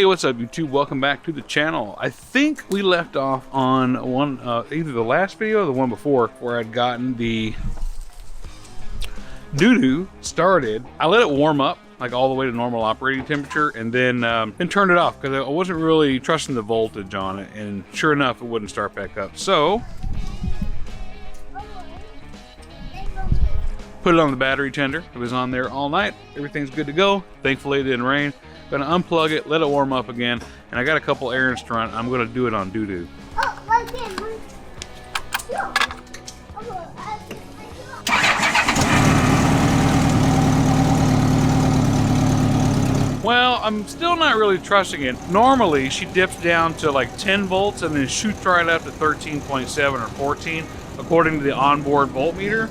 Hey, what's up YouTube? Welcome back to the channel. I think we left off on one, either the last video or the one before, where I'd gotten the Doodoo started. I let it warm up like all the way to normal operating temperature and then turned it off because I wasn't really trusting the voltage on it, and sure enough it wouldn't start back up. So put it on the battery tender. It was on there all night. Everything's good to go. Thankfully it didn't rain. Gonna unplug it, let it warm up again, and I got a couple errands to run. I'm gonna do it on Doodoo. Well, I'm still not really trusting it. Normally, she dips down to like 10 volts and then shoots right up to 13.7 or 14, according to the onboard voltmeter.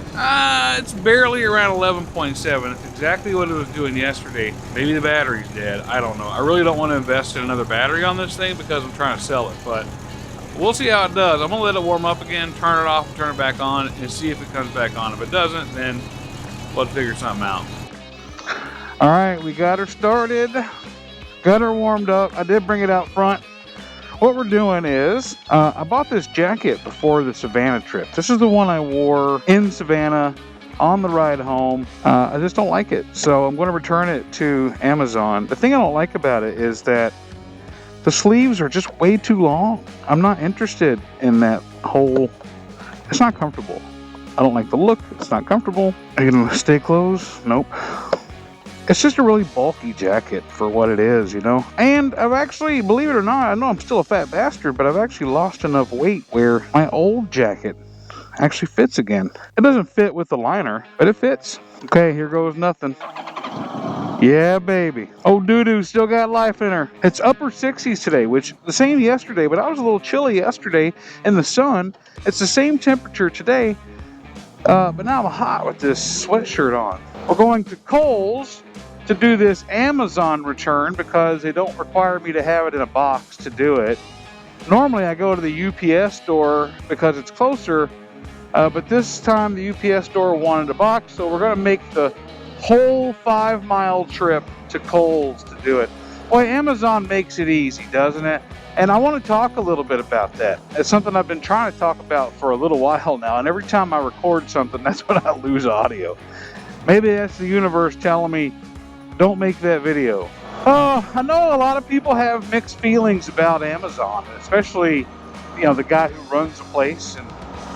It's barely around 11.7. It's exactly what it was doing yesterday. Maybe the battery's dead. I don't know. I really don't want to invest in another battery on this thing because I'm trying to sell it, but we'll see how it does. I'm gonna let it warm up again, turn it off, and turn it back on, and see if it comes back on. If it doesn't, then we'll figure something out. All right, we got her started, got her warmed up. I did bring it out front. What we're doing is, I bought this jacket before the Savannah trip. This is the one I wore in Savannah on the ride home. I just don't like it, so I'm going to return it to Amazon. The thing I don't like about it is that the sleeves are just way too long. I'm not interested in that whole, it's not comfortable. I don't like the look, it's not comfortable. Are you gonna stay closed? Nope. It's just a really bulky jacket for what it is, you know? And I've actually, believe it or not, I know I'm still a fat bastard, but I've actually lost enough weight where my old jacket actually fits again. It doesn't fit with the liner, but it fits. Okay, here goes nothing. Yeah, baby. Oh, Doodoo still got life in her. It's upper 60s today, which the same yesterday, but I was a little chilly yesterday in the sun. It's the same temperature today, but now I'm hot with this sweatshirt on. We're going to Kohl's to do this Amazon return because they don't require me to have it in a box to do it. Normally I go to the UPS store because it's closer, but this time the UPS store wanted a box, so we're going to make the whole 5-mile trip to Kohl's to do it. Boy, Amazon makes it easy, doesn't it? And I want to talk a little bit about that. It's something I've been trying to talk about for a little while now, and every time I record something, that's when I lose audio. Maybe that's the universe telling me, don't make that video. Oh, I know a lot of people have mixed feelings about Amazon, especially, you know, the guy who runs the place and,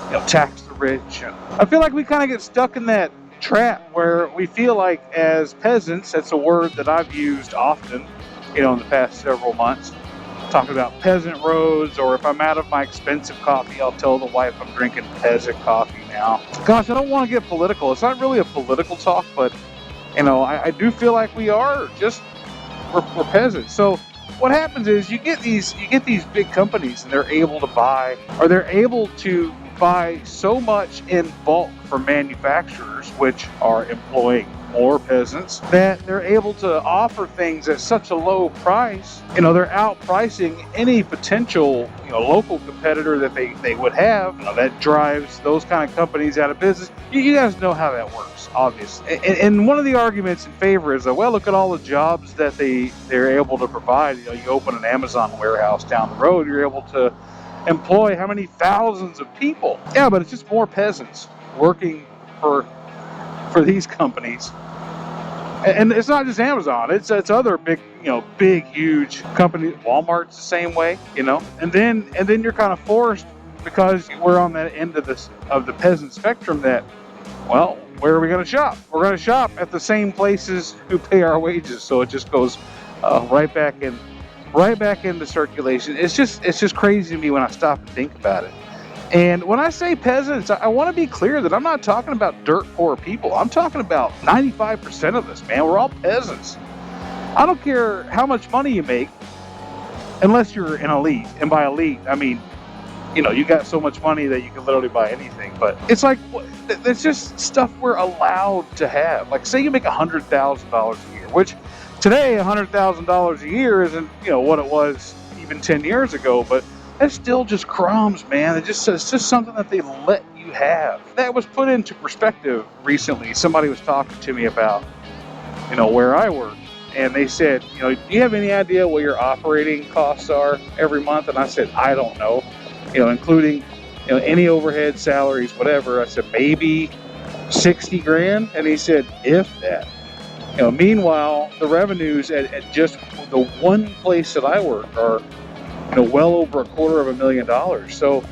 you know, tax the rich. And I feel like we kind of get stuck in that trap where we feel like as peasants, that's a word that I've used often, you know, in the past several months, talking about peasant roads, or if I'm out of my expensive coffee, I'll tell the wife I'm drinking peasant coffee now. Gosh, I don't want to get political. It's not really a political talk, but you know, I do feel like we are just, we're peasants. So what happens is you get these big companies, and they're able to buy so much in bulk from manufacturers, which are employing more peasants, that they're able to offer things at such a low price. You know, they're outpricing any potential, you know, local competitor that they would have. You know, that drives those kind of companies out of business. You guys know how that works, obviously. And one of the arguments in favor is that, well, look at all the jobs that they're able to provide. You know, you open an Amazon warehouse down the road, you're able to employ how many thousands of people? Yeah, but it's just more peasants working for these companies. And it's not just Amazon, it's other big, you know, huge companies. Walmart's the same way, you know. And then you're kind of forced, because we're on that end of the peasant spectrum, that, well, where are we going to shop? We're going to shop at the same places who pay our wages, so it just goes right back into circulation. It's just crazy to me when I stop and think about it. And when I say peasants, I want to be clear that I'm not talking about dirt poor people. I'm talking about 95% of us, man. We're all peasants. I don't care how much money you make, unless you're an elite. And by elite, I mean, you know, you got so much money that you can literally buy anything. But it's like, it's just stuff we're allowed to have. Like, say you make $100,000 a year, which today $100,000 a year isn't, you know, what it was even 10 years ago, but that's still just crumbs, man. It's just something that they let you have. That was put into perspective recently. Somebody was talking to me about, you know, where I work, and they said, you know, do you have any idea what your operating costs are every month? And I said, I don't know, you know, including, you know, any overhead, salaries, whatever. I said, maybe 60 grand. And he said, if that. You know, meanwhile, the revenues at just the one place that I work are, you know, well over $250,000. So,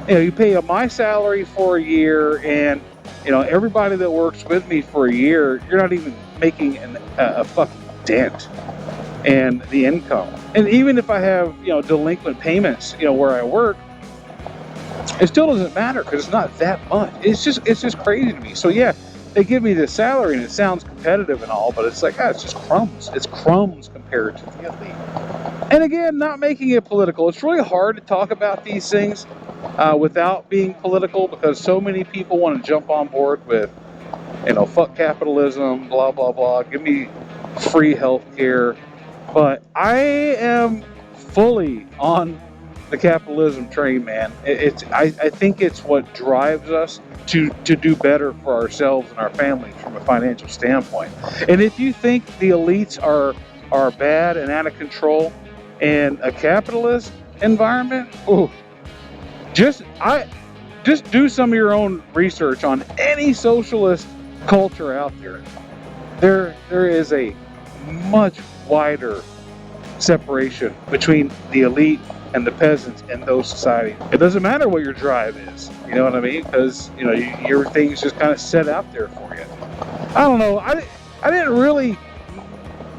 you know, you pay my salary for a year, and, you know, everybody that works with me for a year, you're not even making a fucking dent in the income. And even if I have, you know, delinquent payments, you know, where I work, it still doesn't matter because it's not that much. It's just crazy to me. So yeah, they give me this salary and it sounds competitive and all, but it's like, it's just crumbs. It's crumbs compared to the elite. And again, not making it political. It's really hard to talk about these things without being political, because so many people want to jump on board with, you know, fuck capitalism, blah, blah, blah. Give me free health care. But I am fully on the capitalism train, man. I think it's what drives us to do better for ourselves and our families from a financial standpoint. And if you think the elites are bad and out of control in a capitalist environment, just do some of your own research on any socialist culture out there. There is a much wider separation between the elite and the peasants in those societies. It doesn't matter what your drive is, you know what I mean? Because, you know, everything's just kind of set out there for you. I don't know. I didn't really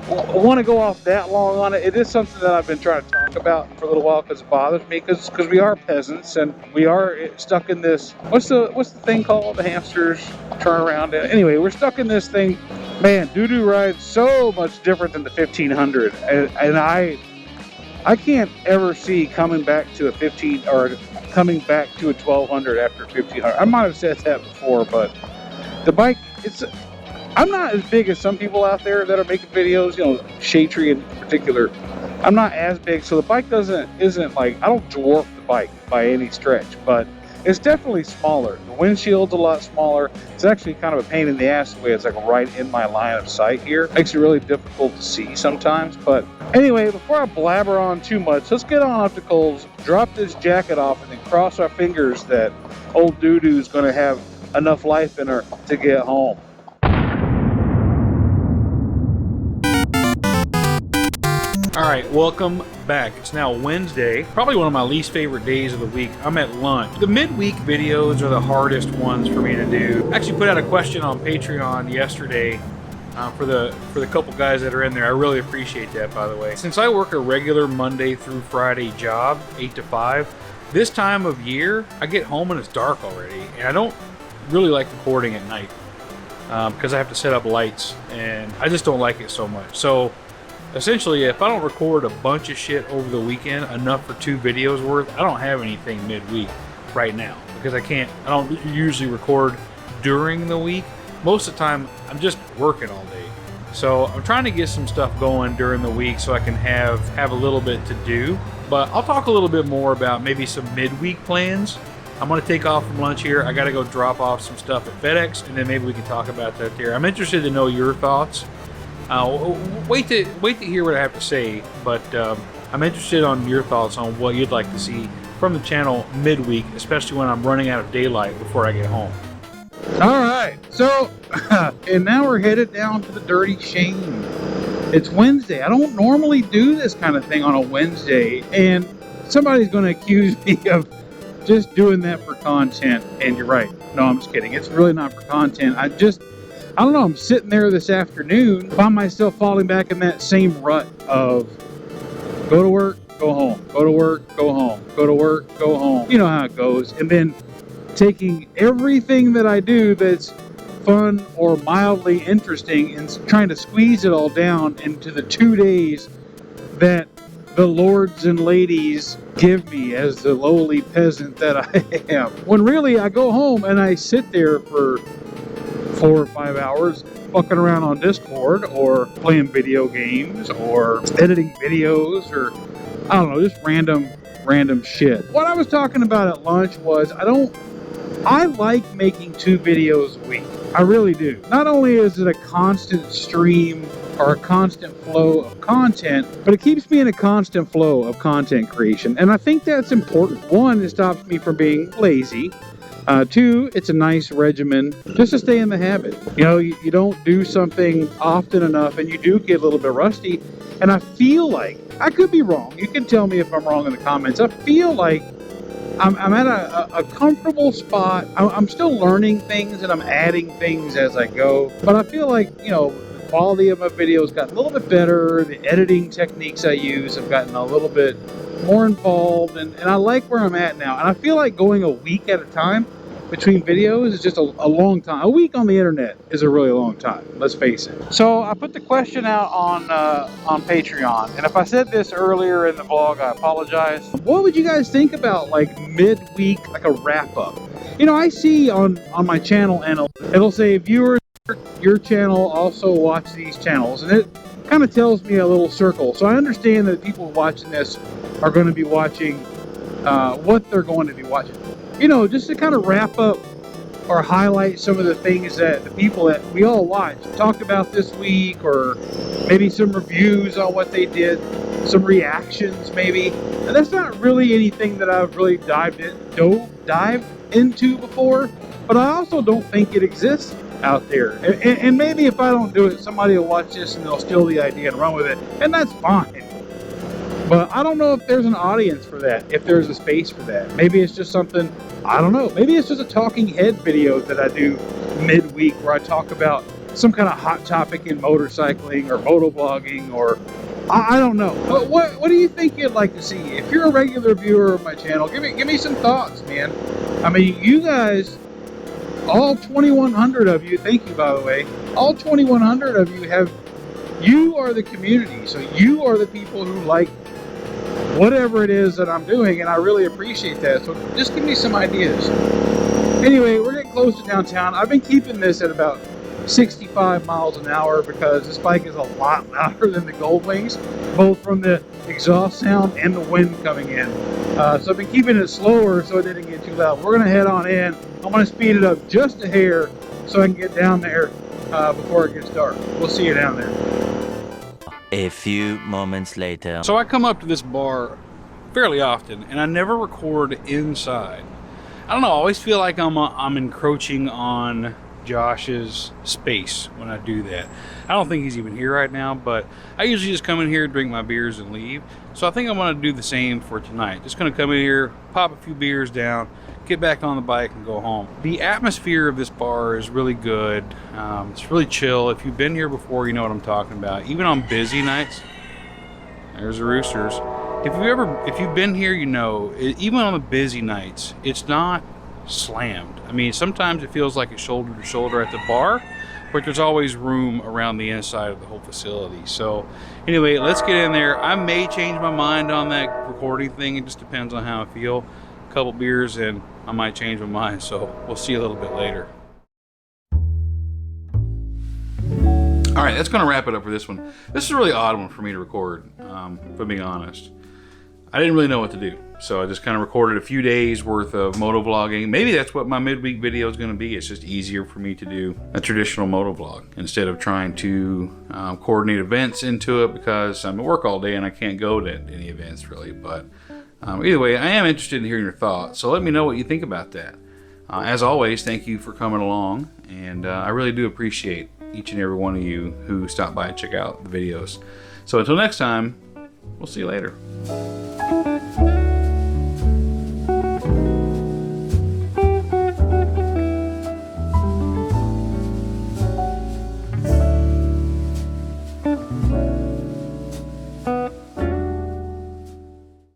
want to go off that long on it. It is something that I've been trying to talk about for a little while because it bothers me, because we are peasants and we are stuck in this, what's the thing called? The hamsters turn around. Anyway, we're stuck in this thing. Man, Doodoo ride's so much different than the 1500, and I can't ever see coming back to a 15 or coming back to a 1200 after 1500. I might have said that before, but the bike, I'm not as big as some people out there that are making videos, you know, Shatry in particular. I'm not as big, so the bike isn't like, I don't dwarf the bike by any stretch, but it's definitely smaller. The windshield's a lot smaller. It's actually kind of a pain in the ass the way it's like right in my line of sight here. Makes it really difficult to see sometimes. But anyway, before I blabber on too much, let's get on opticals, drop this jacket off, and then cross our fingers that old Doodoo's going to have enough life in her to get home. All right, welcome back. It's now Wednesday, probably one of my least favorite days of the week. I'm at lunch. The midweek videos are the hardest ones for me to do. I actually put out a question on Patreon yesterday for the couple guys that are in there. I really appreciate that, by the way. Since I work a regular Monday through Friday job, 8 to 5, this time of year, I get home and it's dark already, and I don't really like recording at night because I have to set up lights, and I just don't like it so much. So essentially, if I don't record a bunch of shit over the weekend, enough for 2 videos worth, I don't have anything midweek right now because I don't usually record during the week. Most of the time, I'm just working all day. So I'm trying to get some stuff going during the week so I can have a little bit to do. But I'll talk a little bit more about maybe some midweek plans. I'm going to take off from lunch here. I got to go drop off some stuff at FedEx, and then maybe we can talk about that there. I'm interested to know your thoughts. Wait to hear what I have to say, but I'm interested on your thoughts on what you'd like to see from the channel midweek, especially when I'm running out of daylight before I get home. All right, so and now we're headed down to the Dirty Shame. It's Wednesday. I don't normally do this kind of thing on a Wednesday, and somebody's going to accuse me of just doing that for content, and you're right. No, I'm just kidding. It's really not for content. I don't know, I'm sitting there this afternoon, find myself falling back in that same rut of go to work, go home, go to work, go home, go to work, go home. You know how it goes. And then taking everything that I do that's fun or mildly interesting and trying to squeeze it all down into the 2 days that the lords and ladies give me as the lowly peasant that I am. When really I go home and I sit there for 4 or 5 hours fucking around on Discord or playing video games or editing videos or I don't know, just random shit. What I was talking about at lunch was I like making 2 videos a week. I really do. Not only is it a constant stream or a constant flow of content, but it keeps me in a constant flow of content creation. And I think that's important. One, it stops me from being lazy. Two, it's a nice regimen just to stay in the habit. You know, you don't do something often enough and you do get a little bit rusty. And I feel like, I could be wrong. You can tell me if I'm wrong in the comments. I feel like I'm at a comfortable spot. I'm still learning things and I'm adding things as I go. But I feel like, you know, the quality of my videos got a little bit better. The editing techniques I use have gotten a little bit more involved, and I like where I'm at now. And I feel like going a week at a time between videos is just a long time. A week on the internet is a really long time, let's face it. So I put the question out on Patreon, and if I said this earlier in the vlog, I apologize. What would you guys think about like midweek, like a wrap up? You know, I see on my channel, and it'll say viewers, your channel also watch these channels, and it kind of tells me a little circle. So I understand that people watching this are going to be watching what they're going to be watching. You know, just to kind of wrap up or highlight some of the things that the people that we all watch talked about this week, or maybe some reviews on what they did, some reactions maybe. And that's not really anything that I've really dived into before, but I also don't think it exists out there. And maybe if I don't do it, somebody will watch this and they'll steal the idea and run with it, and that's fine. But I don't know if there's an audience for that, if there's a space for that. Maybe it's just something, I don't know. Maybe it's just a talking head video that I do midweek where I talk about some kind of hot topic in motorcycling or motovlogging, or I don't know. But what do you think you'd like to see? If you're a regular viewer of my channel, give me some thoughts, man. I mean, you guys, all 2,100 of you, thank you by the way, all 2,100 of you are the community. So you are the people who like whatever it is that I'm doing, and I really appreciate that. So just give me some ideas. Anyway, we're getting close to downtown. I've been keeping this at about 65 miles an hour because this bike is a lot louder than the Gold Wings, both from the exhaust sound and the wind coming in. So I've been keeping it slower so it didn't get too loud. We're going to head on in. I'm going to speed it up just a hair so I can get down there before it gets dark. We'll see you down there. A few moments later. So I come up to this bar fairly often, and I never record inside. I don't know, I always feel like I'm encroaching on Josh's space when I do that. I don't think he's even here right now, but I usually just come in here, drink my beers, and leave. So I think I'm going to do the same for tonight. Just going to come in here, pop a few beers down, get back on the bike and go home. The atmosphere of this bar is really good. It's really chill. If you've been here before, you know what I'm talking about. Even on busy nights, there's the roosters. If you've been here, you know, even on the busy nights, it's not slammed. I mean, sometimes it feels like it's shoulder to shoulder at the bar, but there's always room around the inside of the whole facility. So anyway, let's get in there. I may change my mind on that recording thing. It just depends on how I feel. A couple beers and I might change my mind. So we'll see you a little bit later. All right, that's going to wrap it up for this one. This is a really odd one for me to record, if I'm being honest. I didn't really know what to do, so I just kind of recorded a few days worth of moto vlogging. Maybe that's what my midweek video is going to be. It's just easier for me to do a traditional moto vlog instead of trying to coordinate events into it, because I'm at work all day and I can't go to any events really. But either way, I am interested in hearing your thoughts, so let me know what you think about that. As always, thank you for coming along, and I really do appreciate each and every one of you who stop by and check out the videos. So until next time, we'll see you later.